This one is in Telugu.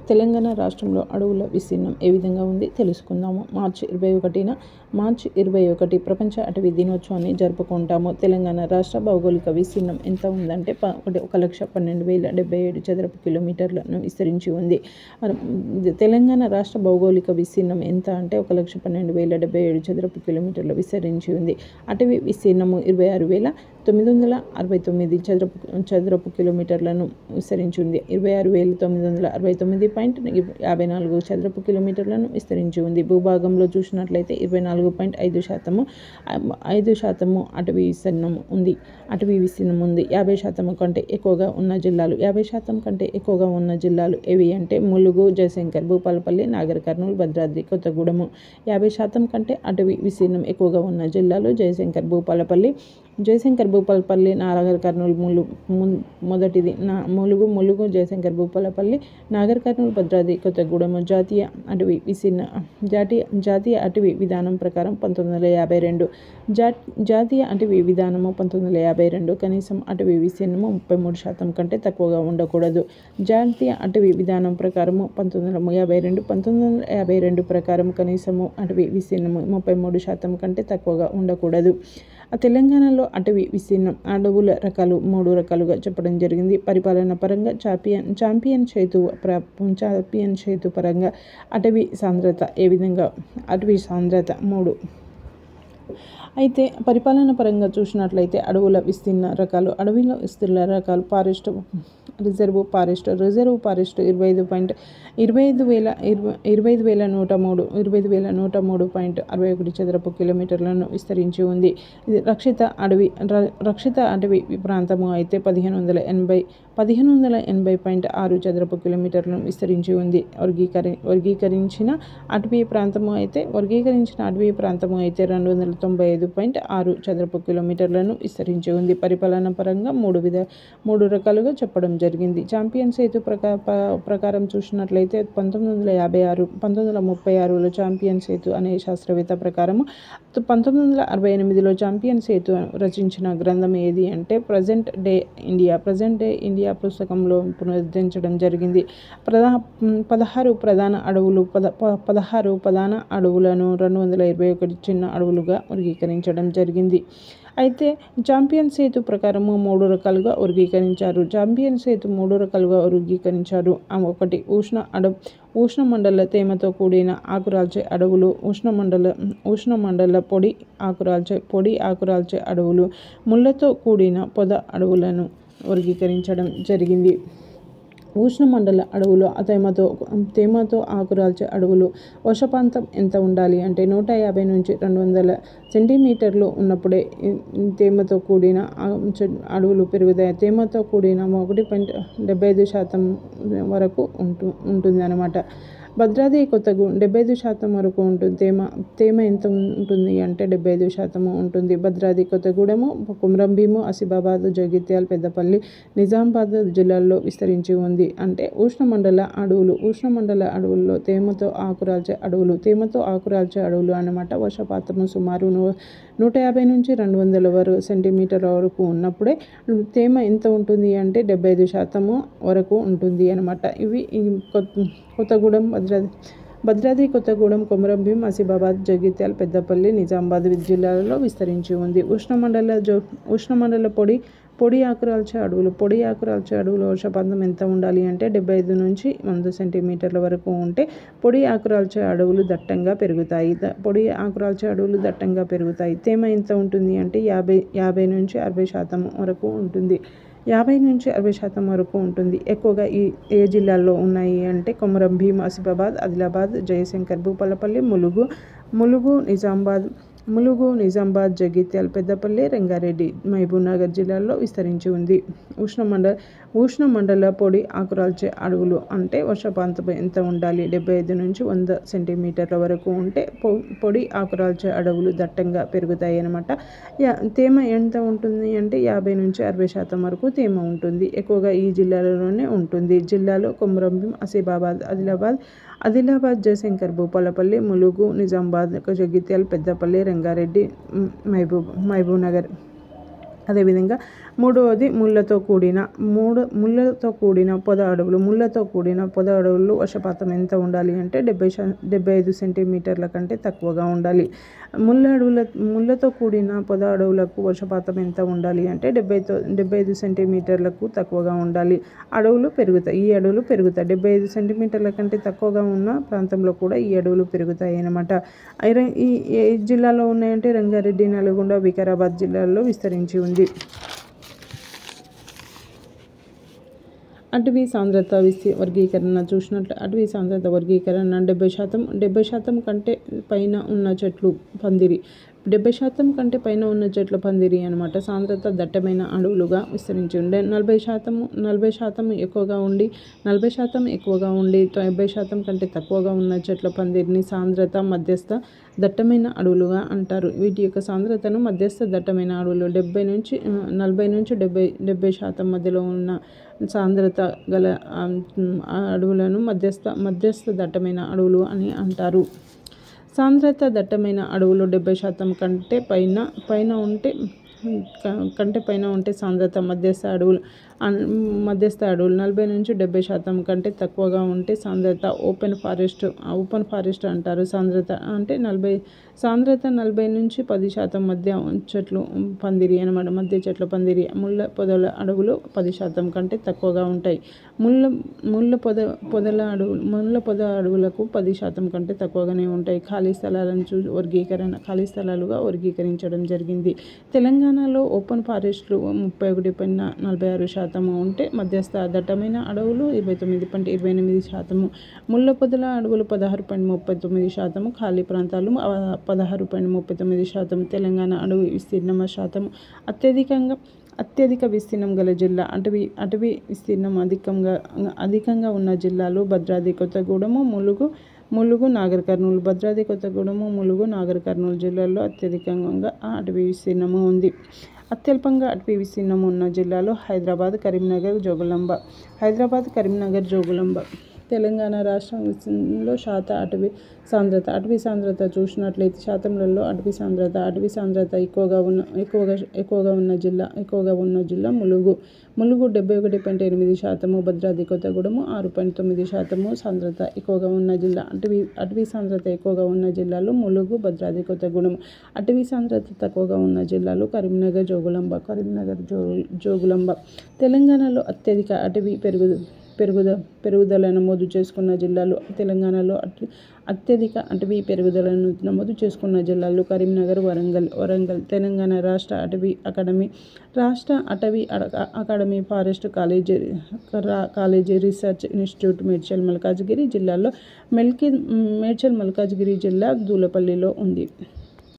తెలంగాణ రాష్ట్రంలో అడవుల విస్తీర్ణం ఏ విధంగా ఉంది తెలుసుకుందాము. మార్చి 21 ప్రపంచ అటవీ దినోత్సవాన్ని జరుపుకుంటాము. తెలంగాణ రాష్ట్ర భౌగోళిక విస్తీర్ణం ఎంత ఉందంటే 1,12,077 చదరపు కిలోమీటర్లను విస్తరించి ఉంది. తెలంగాణ రాష్ట్ర భౌగోళిక విస్తీర్ణం ఎంత అంటే 1,12,077 చదరపు కిలోమీటర్లు విస్తరించి ఉంది. అటవీ విస్తీర్ణము 26,969 చదరపు కిలోమీటర్లను విస్తరించి ఉంది. 26,969.54 చదరపు కిలోమీటర్లను విస్తరించి ఉంది. భూభాగంలో చూసినట్లయితే 24.5% అటవీ విస్తీర్ణం ఉంది. 50% కంటే ఎక్కువగా ఉన్న జిల్లాలు 50% కంటే ఎక్కువగా ఉన్న జిల్లాలు ఏవి అంటే ములుగు, జయశంకర్, భూపాలపల్లి, నాగర్ కర్నూల్, భద్రాద్రి కొత్తగూడెం. 50% కంటే అటవీ విస్తీర్ణం ఎక్కువగా ఉన్న జిల్లాలు జయశంకర్, భూపాలపల్లి, నాగర్ కర్నూల్. మొదటిది ములుగు, జయశంకర్, భూపాలపల్లి, నాగర్ కర్నూల్, భద్రాద్రి కొత్తగూడెం. జాతీయ అటవీ విధానం ప్రకారం 1952 జాతీయ అటవీ విధానము 1952 కనీసం అటవీ విస్తీర్ణము 33% కంటే తక్కువగా ఉండకూడదు. జాతీయ అటవీ విధానం ప్రకారము 1952 ప్రకారం కనీసము అటవీ విస్తీర్ణము 33% కంటే తక్కువగా ఉండకూడదు. తెలంగాణలో అటవీ విస్తీర్ణం అడవుల రకాలు 3 రకాలుగా చెప్పడం జరిగింది. పరిపాలన పరంగా చాంపియన్ చేతు పరంగా అటవీ సాంద్రత ఏ విధంగా అటవీ సాంద్రత 3. అయితే పరిపాలన పరంగా చూసినట్లయితే అడవుల విస్తీర్ణ రకాలు ఫారెస్ట్, రిజర్వ్ ఫారెస్ట్ 25,103.61 చదరపు కిలోమీటర్లను విస్తరించి ఉంది. ఇది రక్షిత అటవీ ప్రాంతము అయితే 1580.6 చదరపు కిలోమీటర్లను విస్తరించి ఉంది. వర్గీకరించిన అటవీ ప్రాంతము అయితే 295.6 చదరపు కిలోమీటర్లను విస్తరించి ఉంది. పరిపాలన పరంగా 3 రకాలుగా చెప్పడం జరిగింది. చాంపియన్ చేతు ప్రకారం చూసినట్లయితే 1936లో చాంపియన్ చేతు అనే శాస్త్రవేత్త ప్రకారము 1968లో చాంపియన్ చేతు రచించిన గ్రంథం ఏది అంటే ప్రజెంట్ డే ఇండియా పుస్తకంలో పునరుద్ధరించడం జరిగింది. 16 ప్రధాన అడవులను 221 చిన్న అడవులుగా వర్గీకరించడం జరిగింది. అయితే చాంపియన్ చేతు ప్రకారము 3 రకాలుగా వర్గీకరించారు. 1 ఉష్ణమండల తేమతో కూడిన ఆకురాల్చే అడవులు, ఉష్ణమండల పొడి ఆకురాల్చే అడవులు, ముళ్ళతో కూడిన పొద అడవులను వర్గీకరించడం జరిగింది. ఉష్ణమండల అడవులు తేమతో ఆకురాల్చే అడవులు వర్షపాతం ఎంత ఉండాలి అంటే 150 నుంచి 200 సెంటీమీటర్లు ఉన్నప్పుడే తేమతో కూడిన అడవులు పెరుగుతాయి. తేమతో కూడిన 1.75% వరకు ఉంటుంది అన్నమాట. భద్రాద్రి కొత్తగూడెం 75% వరకు ఉంటుంది. తేమ ఎంత ఉంటుంది అంటే 75% ఉంటుంది. భద్రాద్రి కొత్తగూడెము, కొమరంభీము, ఆసిఫాబాద్, జగిత్యాల, పెద్దపల్లి, నిజామాబాద్ జిల్లాల్లో విస్తరించి ఉంది. అంటే ఉష్ణమండల అడవుల్లో తేమతో ఆకురాల్చే అడవులు అన్నమాట. వర్షపాతము సుమారు 150 నుంచి 200 సెంటీమీటర్ల వరకు ఉన్నప్పుడే తేమ ఎంత ఉంటుంది అంటే 75% వరకు ఉంటుంది అన్నమాట. ఇవి కొత్తగూడెం, భద్రాద్రి కొత్తగూడెం, కొమరంభీం, ఆసిఫాబాద్, జగిత్యాల, పెద్దపల్లి, నిజామాబాద్ జిల్లాలలో విస్తరించి ఉంది. ఉష్ణమండల పొడి ఆకురాల్చే అడవులు వర్షపాతం ఎంత ఉండాలి అంటే 75 నుంచి 100 సెంటీమీటర్ల వరకు ఉంటే పొడి ఆకురాల్చే అడవులు దట్టంగా పెరుగుతాయి. తేమ ఎంత ఉంటుంది అంటే 50 నుంచి 60% వరకు ఉంటుంది. 50 నుంచి 60% వరకు ఉంటుంది. ఎక్కువగా ఏ జిల్లాల్లో ఉన్నాయి అంటే కొమరంభీం, ఆసిఫాబాద్, ఆదిలాబాద్, జయశంకర్, భూపాలపల్లి, ములుగు, నిజామాబాద్, జగిత్యాల, పెద్దపల్లి, రంగారెడ్డి, మహబూబ్నగర్ జిల్లాల్లో విస్తరించి ఉంది. ఉష్ణమండల పొడి ఆకురాల్చే అడవులు అంటే వర్షపాతం ఎంత ఉండాలి 75 నుంచి 100 సెంటీమీటర్ల వరకు ఉంటే పొడి ఆకురాల్చే అడవులు దట్టంగా పెరుగుతాయి అన్నమాట. తేమ ఎంత ఉంటుంది అంటే 50 నుంచి 60% వరకు తేమ ఉంటుంది. ఎక్కువగా ఈ జిల్లాలలోనే ఉంటుంది. జిల్లాలో కొమరంభీం, ఆసిఫాబాద్, ఆదిలాబాద్, జయశంకర్, భూపాలపల్లి, ములుగు, నిజామాబాద్, జగిత్యాల, పెద్దపల్లి, రంగారెడ్డి, మహబూబ్నగర్. అదేవిధంగా మూడవది ముళ్ళతో కూడిన పొద అడవులు. ముళ్ళతో కూడిన పొద అడవుల్లో వర్షపాతం ఎంత ఉండాలి అంటే 75 సెంటీమీటర్ల కంటే తక్కువగా ఉండాలి. ముళ్ళతో కూడిన పొద అడవులకు వర్షపాతం ఎంత ఉండాలి అంటే 75 సెంటీమీటర్లకు తక్కువగా ఉండాలి. ఈ అడవులు పెరుగుతాయి. 75 సెంటీమీటర్ల కంటే తక్కువగా ఉన్న ప్రాంతంలో కూడా ఈ అడవులు పెరుగుతాయి అన్నమాట. ఈ ఏ జిల్లాలో ఉన్నాయంటే రంగారెడ్డి, నల్గొండ, వికారాబాద్ జిల్లాల్లో విస్తరించి ఉంది. అటవీ సాంద్రత వర్గీకరణ చూసినట్లు అటవీ సాంద్రత వర్గీకరణ 70% కంటే పైన ఉన్న చెట్లు పందిరి. 70% కంటే పైన ఉన్న చెట్ల పందిరి అనమాట. సాంద్రత దట్టమైన అడవులుగా విస్తరించి ఉండే 40% ఎక్కువగా ఉండి 70% కంటే తక్కువగా ఉన్న చెట్ల పందిరిని సాంద్రత మధ్యస్థ దట్టమైన అడవులుగా అంటారు. వీటి యొక్క సాంద్రతను మధ్యస్థ దట్టమైన అడవులు 40 నుంచి 70% మధ్యలో ఉన్న సాంద్రత గల అడవులను మధ్యస్థ దట్టమైన అడవులు అని అంటారు. సాంద్రత దట్టమైన అడవులు 70% కంటే పైన ఉంటే సాంద్రత మధ్యస్థ అడవులు 40 నుంచి 70% కంటే తక్కువగా ఉంటే సాంద్రత ఓపెన్ ఫారెస్ట్ అంటారు. సాంద్రత 40 నుంచి 10% మధ్య చెట్లు పందిరి అనమాట. మధ్య చెట్ల పందిరి. ముళ్ళ పొదల అడవులు 10% కంటే తక్కువగా ఉంటాయి. ముళ్ళ పొద అడవులకు 10% కంటే తక్కువగానే ఉంటాయి. ఖాళీ స్థలాలుగా వర్గీకరించడం జరిగింది. తెలంగాణలో ఓపెన్ ఫారెస్ట్లు 31.46% ఉంటే మధ్యస్థ దట్టమైన అడవులు 29.28%, ముళ్ళ పొదల అడవులు 16.39%, ఖాళీ ప్రాంతాలు 16.39%. తెలంగాణ అడవి విస్తీర్ణం శాతం అత్యధిక విస్తీర్ణం గల జిల్లా. అటవీ విస్తీర్ణం అధికంగా ఉన్న జిల్లాలు భద్రాద్రి కొత్తగూడెం, ములుగు, నాగర్ కర్నూలు. భద్రాద్రి కొత్తగూడెం, ములుగు, నాగర్ కర్నూలు జిల్లాల్లో అత్యధికంగా అటవీ విస్తీర్ణము ఉంది. అత్యల్పంగా అటవీ విస్తీర్ణం ఉన్న జిల్లాలు హైదరాబాద్, కరీంనగర్, జోగులాంబ. తెలంగాణ రాష్ట్రంలో అటవీ సాంద్రత చూసినట్లయితే శాతంలో అటవీ సాంద్రత ఎక్కువగా ఉన్న జిల్లా ములుగు 71.8%, భద్రాద్రి కొత్తగూడెం 6.9%. సాంద్రత ఎక్కువగా ఉన్న జిల్లా అటవీ సాంద్రత ఎక్కువగా ఉన్న జిల్లాలు ములుగు, భద్రాద్రి కొత్తగూడెం. అటవీ సాంద్రత తక్కువగా ఉన్న జిల్లాలు కరీంనగర్, జోగులాంబ. తెలంగాణలో అత్యధిక అటవీ పెరుగుదల నమోదు చేసుకున్న జిల్లాలు. తెలంగాణలో అత్యధిక అటవీ పెరుగుదలను నమోదు చేసుకున్న జిల్లాలు కరీంనగర్, వరంగల్. తెలంగాణ రాష్ట్ర అటవీ academy, forest college, research institute Medchal Malkajgiri జిల్లాలో మేడ్చల్ మల్కాజ్గిరి జిల్లా దూలపల్లిలో ఉంది.